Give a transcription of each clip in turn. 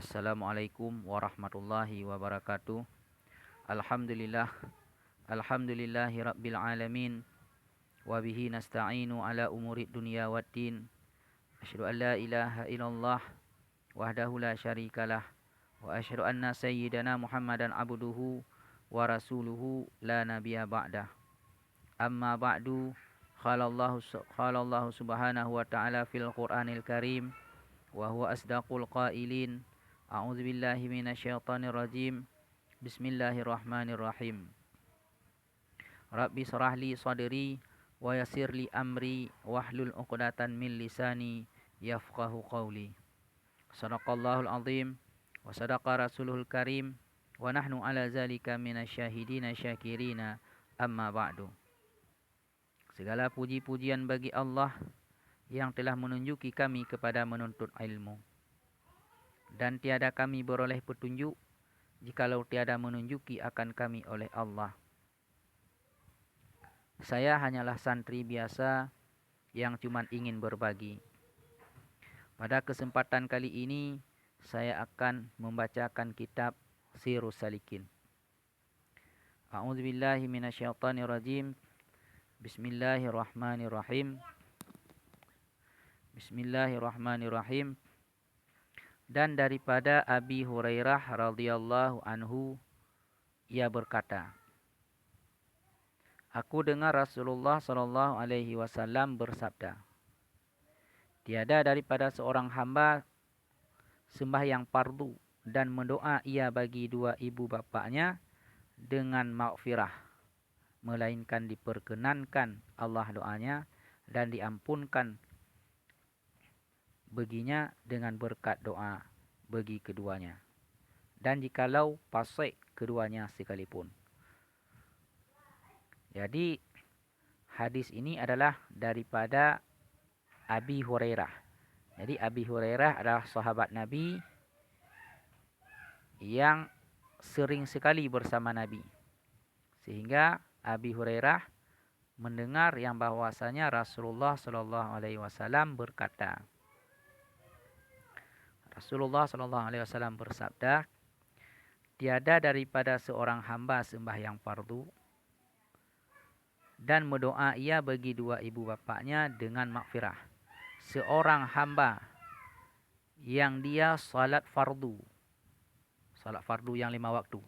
Assalamualaikum warahmatullahi wabarakatuh. Alhamdulillah. Alhamdulillahi rabbil alamin. Wabihi nasta'inu ala umurid dunia waddin. Asyhadu an la ilaha illallah wahdahu la syarikalah. Wa asyhadu anna sayyidana Muhammadan abduhu wa rasuluhu la nabiyya ba'dah. Amma ba'du. Khalallahu subhanahu wa ta'ala fil Qur'anil karim. Wa huwa asdaqul qailin. A'udzu billahi minasyaitonir rajim. Bismillahirrahmanirrahim. Rabbi shrah li sadri wa yassir li amri wahlul 'uqdatan min lisani yafqahu qawli. Shadaqallahul azim wa sadaqa rasuluhul karim wa nahnu ala zalika minasyahidina syakirina amma ba'du. Segala puji-pujian bagi Allah yang telah menunjuki kami kepada menuntut ilmu. Dan tiada kami beroleh petunjuk jikalau tiada menunjuki akan kami oleh Allah. Saya hanyalah santri biasa yang cuma ingin berbagi. Pada kesempatan kali ini saya akan membacakan kitab Sirrus Salikin. A'udzubillahi minasyaitonirrajim. Bismillahirrahmanirrahim. Bismillahirrahmanirrahim. Dan daripada Abi Hurairah radhiyallahu anhu, ia berkata, aku dengar Rasulullah sallallahu alaihi wasallam bersabda, tiada daripada seorang hamba sembahyang fardu dan mendoa ia bagi dua ibu bapaknya dengan maghfirah, melainkan diperkenankan Allah doanya dan diampunkan baginya dengan berkat doa bagi keduanya, dan jikalau fasik keduanya sekalipun. Jadi hadis ini adalah daripada Abi Hurairah. Jadi Abi Hurairah adalah sahabat Nabi yang sering sekali bersama Nabi, sehingga Abi Hurairah mendengar yang bahwasanya Rasulullah sallallahu alaihi wasallam berkata, Rasulullah sallallahu alaihi wasallam bersabda, tiada daripada seorang hamba sembahyang fardu dan berdoa ia bagi dua ibu bapaknya dengan maghfirah. Seorang hamba yang dia salat fardu yang 5 waktu.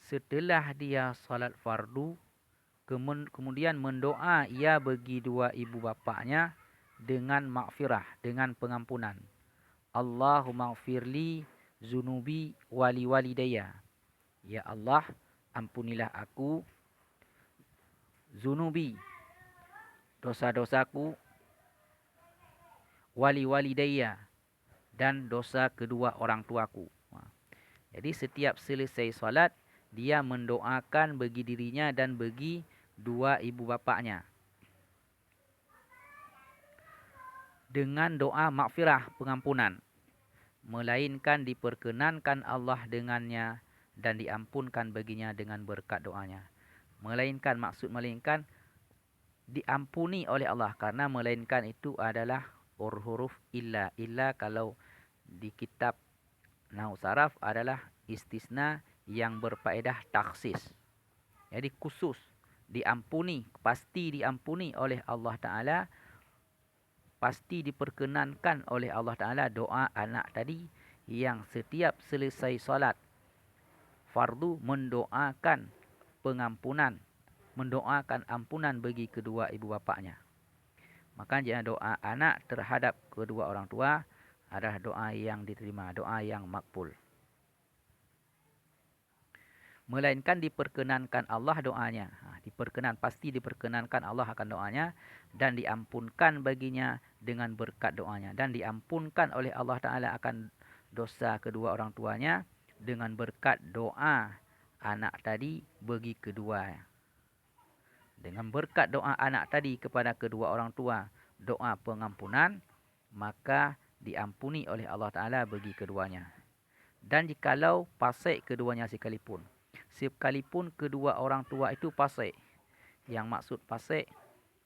Setelah dia salat fardu, kemudian mendoa ia bagi dua ibu bapaknya dengan maghfirah, dengan pengampunan. Allahumma ighfirli zunubi wali walidayya. Ya Allah, ampunilah aku zunubi, dosa-dosaku, wali walidayya, dan dosa kedua orang tuaku. Jadi setiap selesai salat, dia mendoakan bagi dirinya dan bagi dua ibu bapaknya dengan doa maghfirah, pengampunan, melainkan diperkenankan Allah dengannya dan diampunkan baginya dengan berkat doanya. Melainkan diampuni oleh Allah, karena melainkan itu adalah huruf illa. Illa kalau di kitab Nahwu Saraf adalah istisna yang berfaedah taksis. Jadi khusus, diampuni, pasti diampuni oleh Allah Ta'ala, pasti diperkenankan oleh Allah Ta'ala doa anak tadi yang setiap selesai salat fardu mendoakan pengampunan, mendoakan ampunan bagi kedua ibu bapaknya. Maka doa anak terhadap kedua orang tua adalah doa yang diterima, doa yang makbul. Melainkan diperkenankan Allah doanya. Pasti diperkenankan Allah akan doanya dan diampunkan baginya dengan berkat doanya. Dan diampunkan oleh Allah Ta'ala akan dosa kedua orang tuanya dengan berkat doa anak tadi bagi kedua. Dengan berkat doa anak tadi kepada kedua orang tua, doa pengampunan, maka diampuni oleh Allah Ta'ala bagi keduanya. Dan jikalau fasik keduanya sekalipun kedua orang tua itu fasik. Yang maksud fasik,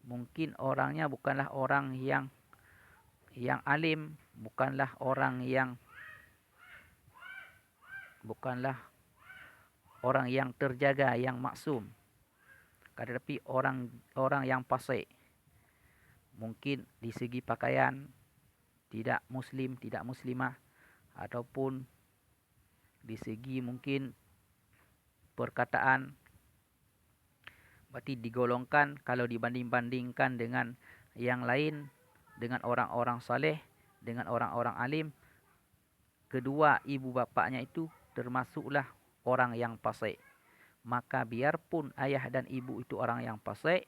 mungkin orangnya bukanlah orang yang alim, bukanlah orang yang bukanlah orang yang terjaga, yang maksum. Tetapi orang yang fasik. Mungkin di segi pakaian tidak muslim, tidak muslimah, ataupun di segi mungkin perkataan, berarti digolongkan kalau dibanding-bandingkan dengan yang lain, dengan orang-orang saleh, dengan orang-orang alim, kedua ibu bapaknya itu termasuklah orang yang fasik. Maka biarpun ayah dan ibu itu orang yang fasik,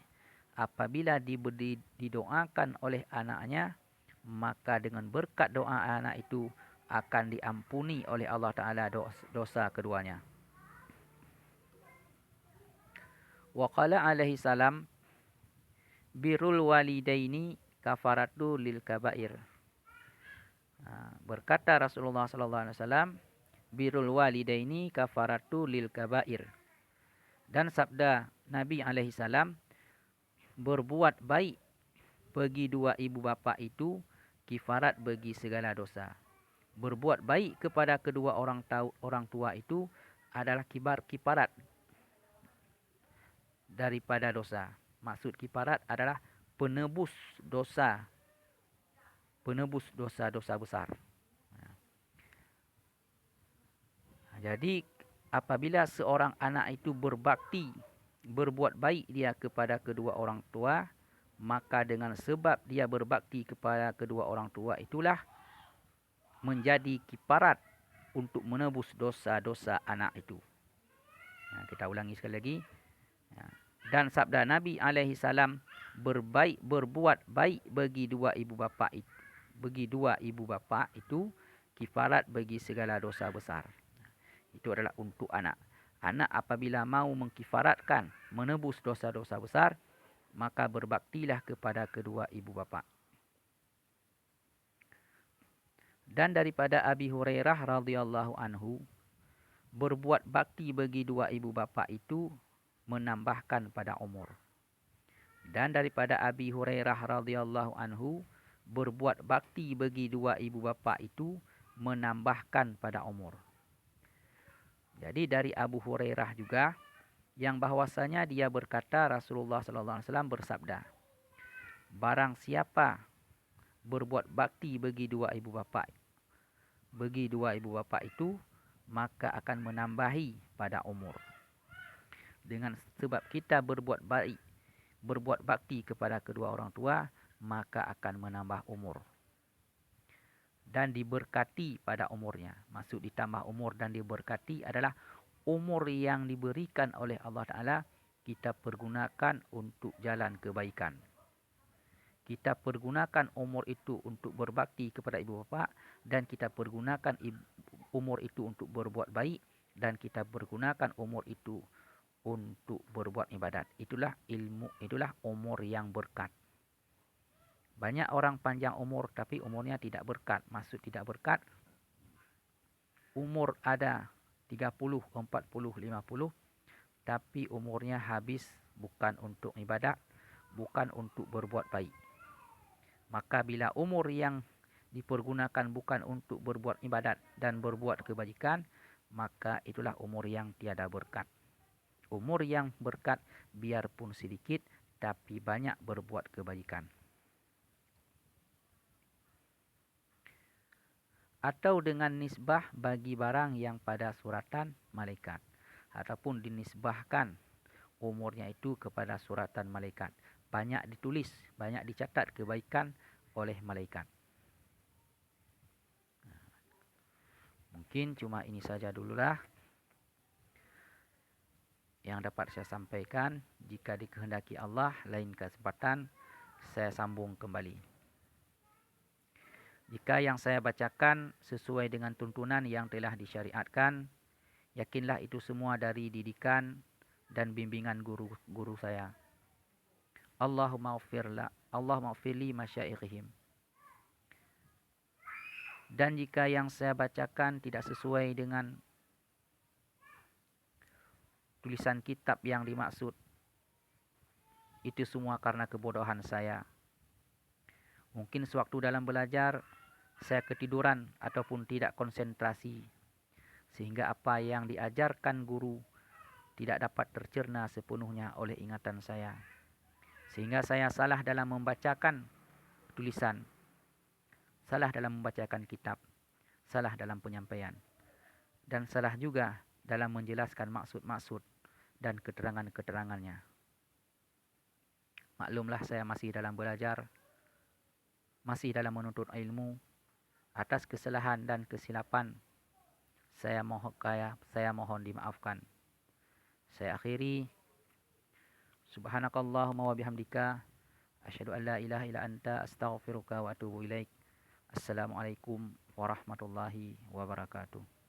apabila didoakan oleh anaknya, maka dengan berkat doa anak itu akan diampuni oleh Allah Ta'ala dosa keduanya. Wa qala alaihi salam, birrul walidaini kafaratu lil kabair. Berkata Rasulullah sallallahu alaihi wasallam, birrul walidaini kafaratu lil kabair. Dan sabda Nabi alaihi salam, berbuat baik bagi dua ibu bapa itu kifarat bagi segala dosa. Berbuat baik kepada kedua orang tua itu adalah kifarat daripada dosa. Maksud kifarat adalah penebus dosa. Penebus dosa-dosa besar. Jadi apabila seorang anak itu berbakti, berbuat baik dia kepada kedua orang tua, maka dengan sebab dia berbakti kepada kedua orang tua itulah menjadi kifarat untuk menebus dosa-dosa anak itu. Kita ulangi sekali lagi. Dan sabda Nabi alaihi salam, berbuat baik bagi dua ibu bapa itu kifarat bagi segala dosa besar. Itu adalah untuk anak. Anak apabila mau mengkifaratkan, menebus dosa-dosa besar, maka berbaktilah kepada kedua ibu bapa. Dan daripada Abi Hurairah radhiyallahu anhu, berbuat bakti bagi dua ibu bapa itu menambahkan pada umur. Dan daripada Abi Hurairah radhiyallahu anhu, berbuat bakti bagi dua ibu bapa itu menambahkan pada umur. Jadi dari Abu Hurairah juga yang bahwasanya dia berkata Rasulullah sallallahu alaihi wasallam bersabda, barang siapa berbuat bakti bagi dua ibu bapa itu, maka akan menambahi pada umur. Dengan sebab kita berbuat baik, berbuat bakti kepada kedua orang tua, maka akan menambah umur. Dan diberkati pada umurnya. Maksud ditambah umur dan diberkati adalah umur yang diberikan oleh Allah Ta'ala kita pergunakan untuk jalan kebaikan. Kita pergunakan umur itu untuk berbakti kepada ibu bapa, dan kita pergunakan umur itu untuk berbuat baik, dan kita pergunakan umur itu untuk berbuat ibadat. Itulah ilmu, itulah umur yang berkat. Banyak orang panjang umur tapi umurnya tidak berkat. Maksud tidak berkat, umur ada 30, 40, 50, tapi umurnya habis bukan untuk ibadat, bukan untuk berbuat baik. Maka bila umur yang dipergunakan bukan untuk berbuat ibadat dan berbuat kebajikan, maka itulah umur yang tiada berkat. Umur yang berkat biarpun sedikit tapi banyak berbuat kebajikan. Atau dengan nisbah bagi barang yang pada suratan malaikat, ataupun dinisbahkan umurnya itu kepada suratan malaikat. Banyak ditulis, banyak dicatat kebaikan oleh malaikat. Mungkin cuma ini saja dululah yang dapat saya sampaikan. Jika dikehendaki Allah, lain kesempatan saya sambung kembali. Jika yang saya bacakan sesuai dengan tuntunan yang telah disyariatkan, yakinlah itu semua dari didikan dan bimbingan guru-guru saya. Allahumma ghfirli masyaikhihim. Dan jika yang saya bacakan tidak sesuai dengan tulisan kitab yang dimaksud, itu semua karena kebodohan saya. Mungkin sewaktu dalam belajar saya ketiduran ataupun tidak konsentrasi, sehingga apa yang diajarkan guru tidak dapat tercerna sepenuhnya oleh ingatan saya. Sehingga saya salah dalam membacakan tulisan, salah dalam membacakan kitab, salah dalam penyampaian, dan salah juga dalam menjelaskan maksud-maksud dan keterangan-keterangannya. Maklumlah saya masih dalam belajar, masih dalam menuntut ilmu. Atas kesalahan dan kesilapan saya mohon dimaafkan. Saya akhiri. Subhanakallahumma wa bihamdika asyhadu an la ilaha illa anta astaghfiruka wa atubu ilaik. Assalamualaikum warahmatullahi wabarakatuh.